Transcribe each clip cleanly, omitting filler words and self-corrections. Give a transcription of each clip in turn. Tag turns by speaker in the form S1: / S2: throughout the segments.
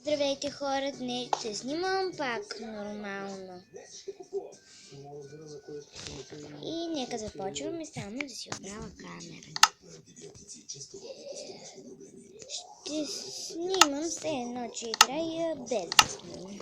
S1: Здравейте хора, днес ще снимам пак нормално. И нека започваме само да си оправя камерата. Ще снимам все едно, че играя без да снимам.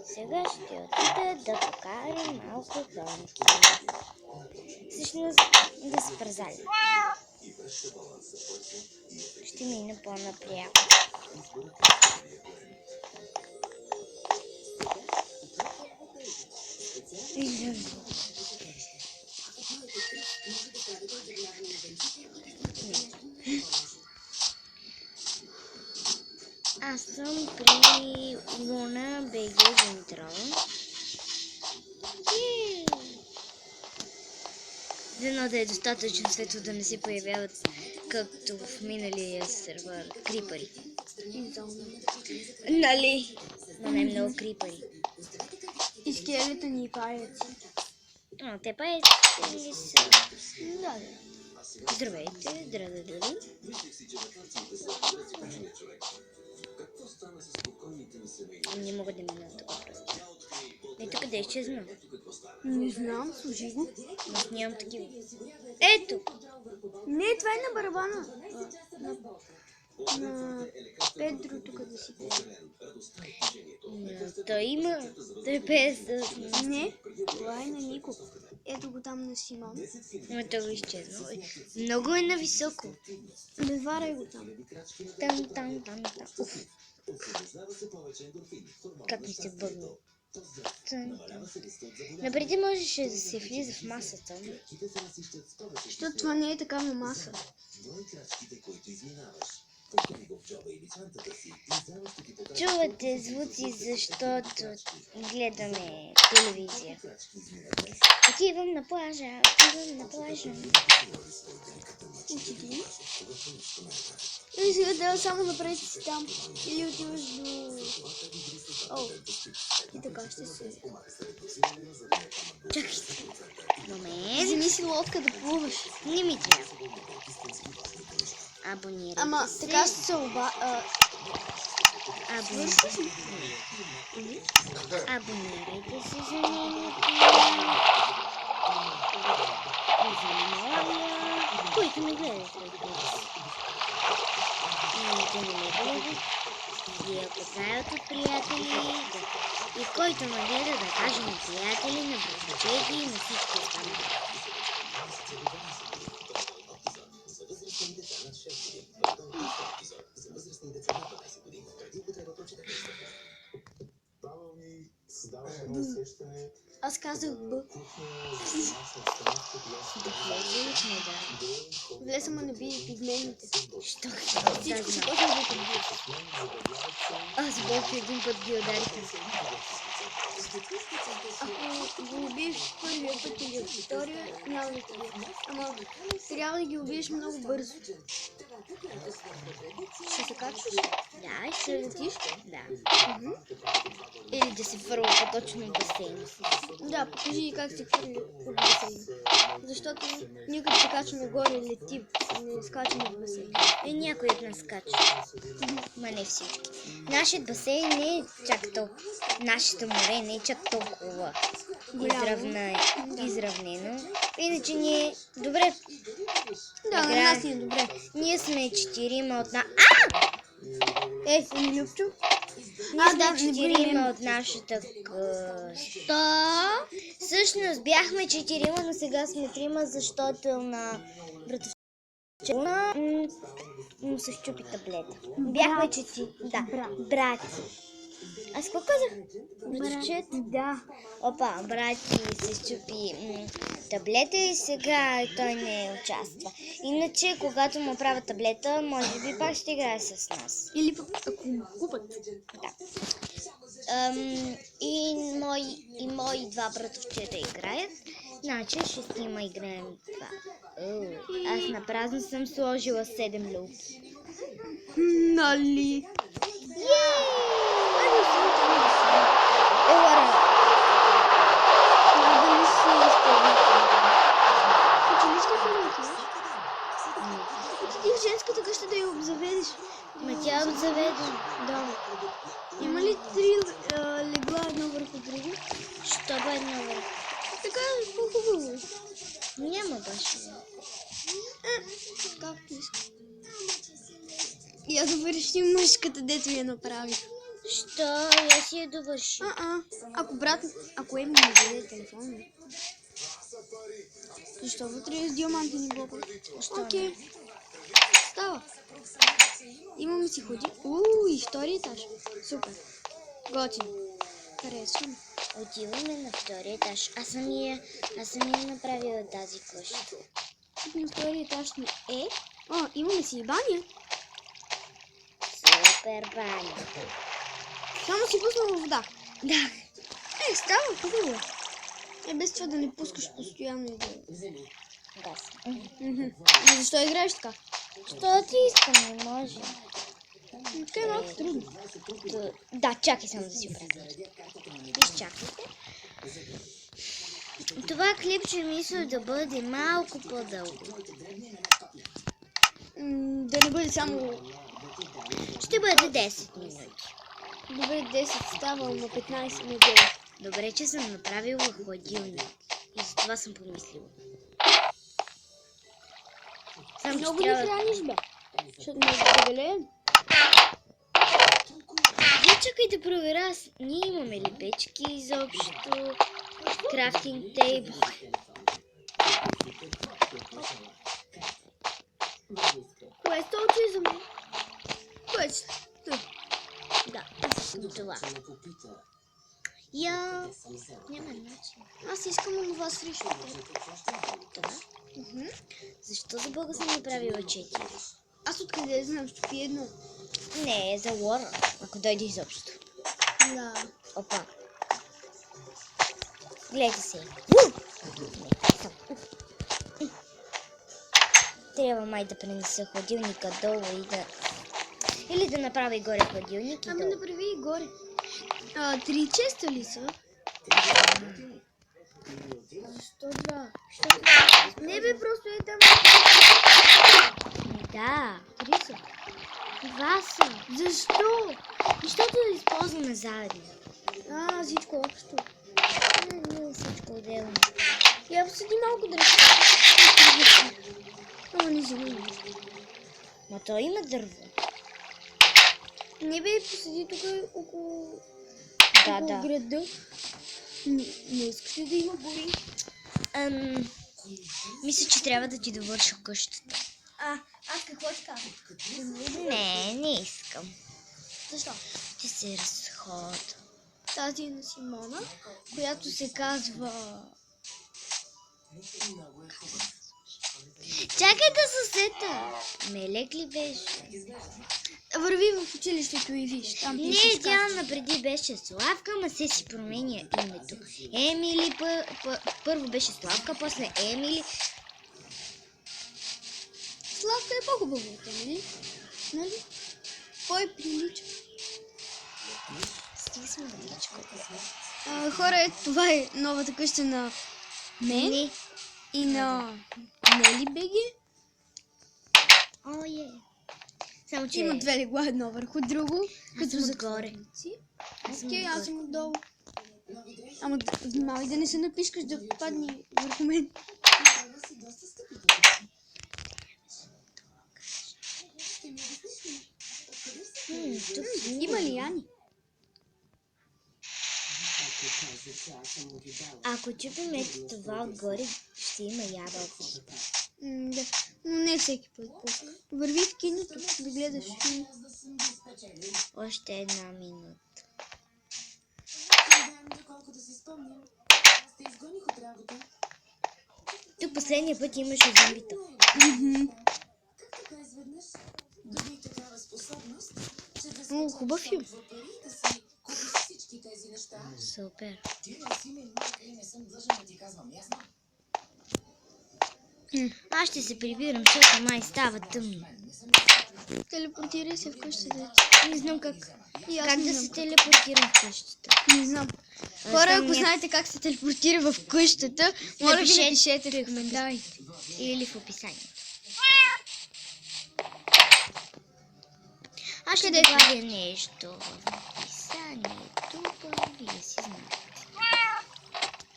S1: Сега ще отида да покарам малко хроники. Всъщност да се пързали. Ще мина по-напряко. Аз съм при Луна БГ Винтро. Дано да е достатъчно светло да не се появяват, както в миналия сервер, крипари. Нали? Но не много крипари.
S2: И скелета ни паяци.
S1: Те паяци ли са?
S2: Да.
S1: Здравейте, дрададади. Не мога да мина тук просто. Ето къде изчезна?
S2: Не знам, служи го.
S1: Аз нямам такива. Ето!
S2: Не, това е на барабана. На Педро тук да си пее.
S1: Той има. Той пее с...
S2: Не, това е на Нико. Ето го там на Симон.
S1: Но той го изчезна. Много е нависоко.
S2: Не варай го там.
S1: Там. Уф. Как ми се бъгна. Напреди можеше да се влиза в масата.
S2: Защото това не е такава маса.
S1: Чувате звуци, защото гледаме телевизия. Отивам на плажа.
S2: Отиди. И сега трябва само напред си там. Или отиваш до... О, и така ще се...
S1: Чакайте. Момент.
S2: Вземи си лодка да плуваш.
S1: Не ми трябва. Абонирайте
S2: Ама
S1: се.
S2: така ще се
S1: Абонирайте се за нейното. И за моя. Които ме гледат. И да не ме гледат. И ако знаят от приятели. И който ме гледа да каже на приятели, на братовчети и на всички останали.
S2: Аз казах Б.
S1: Да влезем, да.
S2: Влез, ама не бие пигментите.
S1: Що?
S2: Всичко се почва да те бие.
S1: Аз болки един път ги ударихме.
S2: Ако го убиеш първия път или втория, няма да те бие. Ама трябва да ги убиеш много бързо. Ще се качваш?
S1: Да, ще летиш? Да. Или да се фърля по-точно в басейн.
S2: Да, покажи как се хвърли от басейн. Защото ние като се качваме горе летим, не скачаме в басейн.
S1: И някой от нас скача. Ма не всички. Нашият басейн не е чак толкова. Нашето море не е чак толкова изравнено. Иначе ние... Добре.
S2: Да, на нас ни е добре.
S1: Ние сме 4 от
S2: Не Любчо?
S1: Ние сме 4 от нашата къща. Всъщност бяхме 4, но сега сме 3, защото на братовчета му се щупи таблета. Бяхме 4. Да, брати. Аз какво казах? Братовчет?
S2: Да.
S1: Опа, брати се щупи таблета и сега той не участва. Иначе, когато му правя таблета, може би пак ще играе с нас.
S2: Или пък ако му купат.
S1: Да. И мои два братовчета играят. Значи ще има играем това. Аз на празно съм сложила 7 люлки.
S2: Нали?
S1: Елара!
S2: Надали си изпълнително. Училище в Елики? женската къща да я обзаведеш.
S1: Ма тя е обзаведена.
S2: Да. Има ли 3 легла едно върху друго?
S1: Що бе едно върху?
S2: Така е по-хубаво.
S1: Няма баш.
S2: Както иска. Я завършим мъжката, дето я направих.
S1: Що? Я си я довърши.
S2: Ако Еми не даде телефона. Защо вътре е с диаманти ни блока? Окей. Става. Имаме си ходи. И втори етаж. Супер. Готин. Харесвам.
S1: Отиваме на втория етаж. Аз съм я направила тази къща.
S2: На втори етаж ни е. Имаме си и баня.
S1: Супер баня.
S2: Само си пуснала вода.
S1: Да.
S2: Става хубаво. Без това да не пускаш постоянно и да...
S1: Да.
S2: Защо играеш така?
S1: Що ти искам? Не може.
S2: Така е малко трудно.
S1: Да, чакай само да си оправя. Изчакайте. Това клипче мисля да бъде малко по-дълго.
S2: Да не бъде само...
S1: Ще бъде 10 минути.
S2: Добре, 10 става, но 15 на 9.
S1: Добре, че съм направила хладилник. И за това съм помислила. Само,
S2: Много
S1: че
S2: ли
S1: трябва...
S2: храниш, бе? Защото не дебелеем.
S1: Чакай да проверя, ние имаме ли печки изобщо, крафтинг тейбл.
S2: Кое е столче за мен? Кое е?
S1: Да, това. Няма начин.
S2: Аз искам онова срещу
S1: Това? Защо за Бога съм направила 4?
S2: Аз откъде знам, ще пия едно.
S1: Не, за Лора, ако дойде изобщо.
S2: Да.
S1: Опа. Гледайте се. Трябва май да пренеса хладилника долу и да... Или да направя и горе хладилник и
S2: Ами
S1: долу.
S2: направи и горе. 3 честа ли са? Защо 2? Не бе, просто е там.
S1: Да,
S2: 3 са.
S1: 2 са.
S2: Защо?
S1: Защото да използваме заедно.
S2: Всичко общо.
S1: Не всичко отделно.
S2: Я посади малко дръжка. Не взимай.
S1: Ма то има дърво.
S2: Не бе, посади тук около
S1: Да.
S2: града. Не искаш ли да има гори?
S1: Мисля, че трябва да ти довърша къщата.
S2: Аз какво ти казвам?
S1: Не искам.
S2: Защо?
S1: Ще се разхода.
S2: Тази е на Симона, която се казва...
S1: Чакай да се сета. Мелек ли беше?
S2: Върви в училището и виж. Там
S1: Не,
S2: пише
S1: тя напреди беше Славка, ма се си променя името. Емили, първо беше Славка, после Емили.
S2: Славка е по-хубаво от Емили. Нали? Кой прилича?
S1: Стига си мъдричко.
S2: Хора, това е новата къща на мен
S1: Не.
S2: и на Нели Беги.
S1: Само, че
S2: Има 2 легла, едно върху друго.
S1: Аз съм отгоре.
S2: Окей, аз съм отдолу. Ама внимавай да не се напишкаш да падне върху мен.
S1: Тук
S2: Има ли Яни?
S1: ако чупим ето това отгоре, ще има ябълки.
S2: Да, но не всеки път пуска. Върви в киното да гледаш филм.
S1: Още една минута. Тук последния път имаше зомбита.
S2: Хубав филм.
S1: Супер. Аз ще се прибирам, защото май става тъмно.
S2: Телепортирай се в къщата.
S1: Не знам как.
S2: И аз
S1: Как
S2: не
S1: да
S2: знам
S1: се телепортирам в къщата?
S2: Не знам. Хора, ако знаете как се телепортира в къщата, моля ви напишете в коментарите.
S1: Или в описанието. Аз ще
S2: Къде
S1: добавя нещо в описанието, вие си знаете.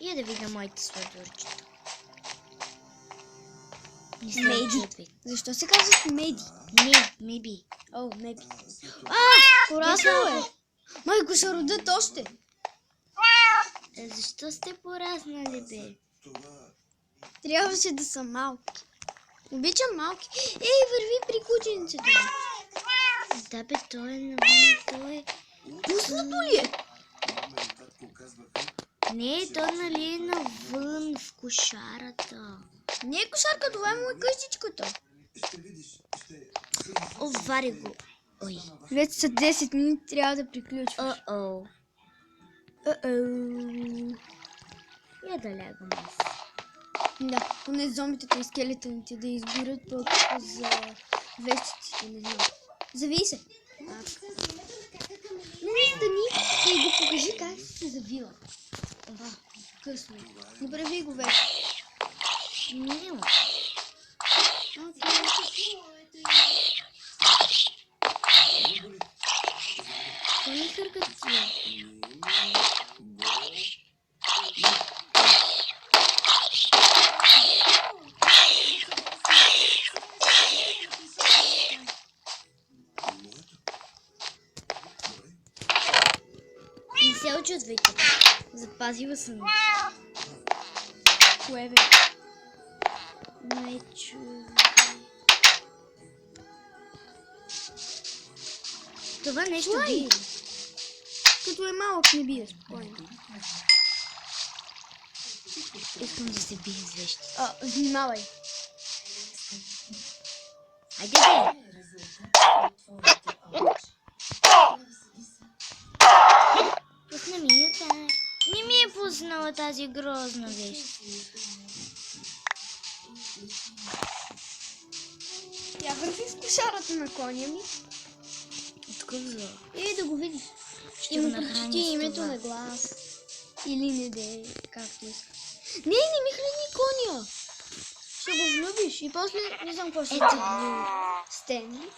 S1: И да видя моите сладурчета. Не се
S2: Мейди.
S1: очудвайте.
S2: Защо се казват меди?
S1: Maybe.
S2: О, меби.
S1: Пораснало
S2: Пораснало е. Майко, ще родят още.
S1: Защо сте пораснали, бе?
S2: Трябваше да са малки. Обичам малки. Ей, върви при кученцето.
S1: Да, бе, той е навън, той е...
S2: Пуснато ли е?
S1: Не, той нали е навън в кошарата.
S2: Не е кошарка, това е моя къщичката.
S1: О, вари го. Ой.
S2: Вече са 10 минути, трябва да приключваш.
S1: О-о. Я да лягам аз.
S2: Да, поне зомбитата и скелетоните да избират пък за вещиците, не знам. Зави се. Не, стани и го покажи как се завива. Късно. Направи го вече.
S1: Мило. Това ми хъркатия. Не се очудвайте. Запазила съм.
S2: Кое бе?
S1: Не чувай. Това нещо
S2: Чувай.
S1: бие.
S2: Като е малък, не бие, спокойно.
S1: Искам да се бие с вещи.
S2: Внимавай.
S1: Айде бе! Пусна ми я тая. Не ми е пуснала тази грозна вещ.
S2: Я върви в кошарата на коня ми.
S1: От какъв зло?
S2: И да го видиш.
S1: Ще
S2: И
S1: го
S2: му
S1: нахраня
S2: прочети
S1: с
S2: името
S1: това.
S2: на глас. Или не де, както иска. Не ми храни коня. Ще го влюбиш и после не знам какво ще
S1: Ето.
S2: Стенли?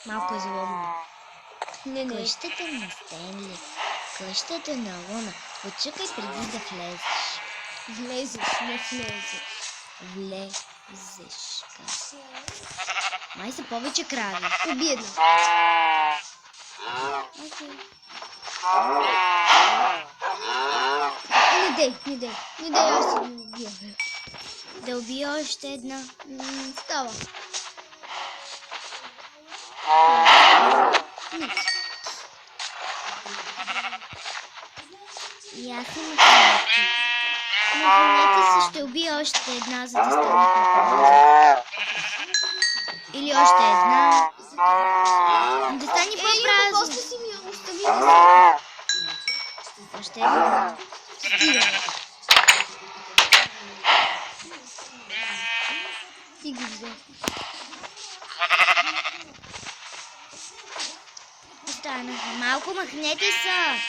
S1: Малко е злобно.
S2: Не.
S1: Къщата на Стенли. Къщата на Луна. Почукай преди да влезеш.
S2: Влезеш, не влезеш.
S1: Влезеш. Май са повече крави.
S2: Уби една.
S1: Окей.
S2: Не дей, аз ще ги убия.
S1: Да убия още една.
S2: Става.
S1: И аз съм махнати. Махнете се, ще убия още една, за да стане по-бързо. Или още една. Да стане по-бързо.
S2: После си ми я остави да
S1: Още една.
S2: ти ги взе.
S1: Останаха. Малко махнете се.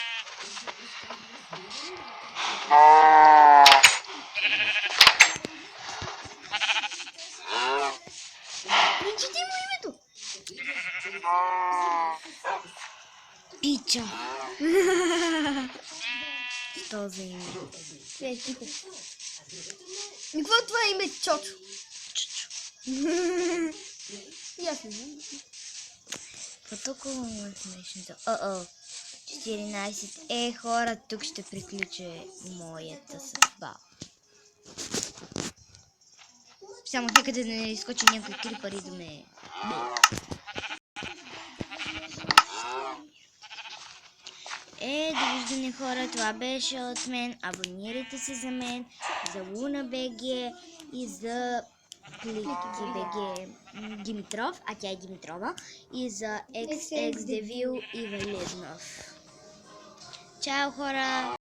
S2: Прочети му името.
S1: Пича. Що за име?
S2: Тихо. И какво е това име? Чочо. Ясно.
S1: Какво толкова му е смешното? О-о. 14. Хора, тук ще приключи моята съдба. Само хекате да не изкочи някой крипър и да ме... Довиждане, хора, това беше от мен. Абонирайте се за мен, за Луна БГ и за Клики БГ Димитров, а тя е Димитрова, и за XX Девил и Валиднов. Чао, хора!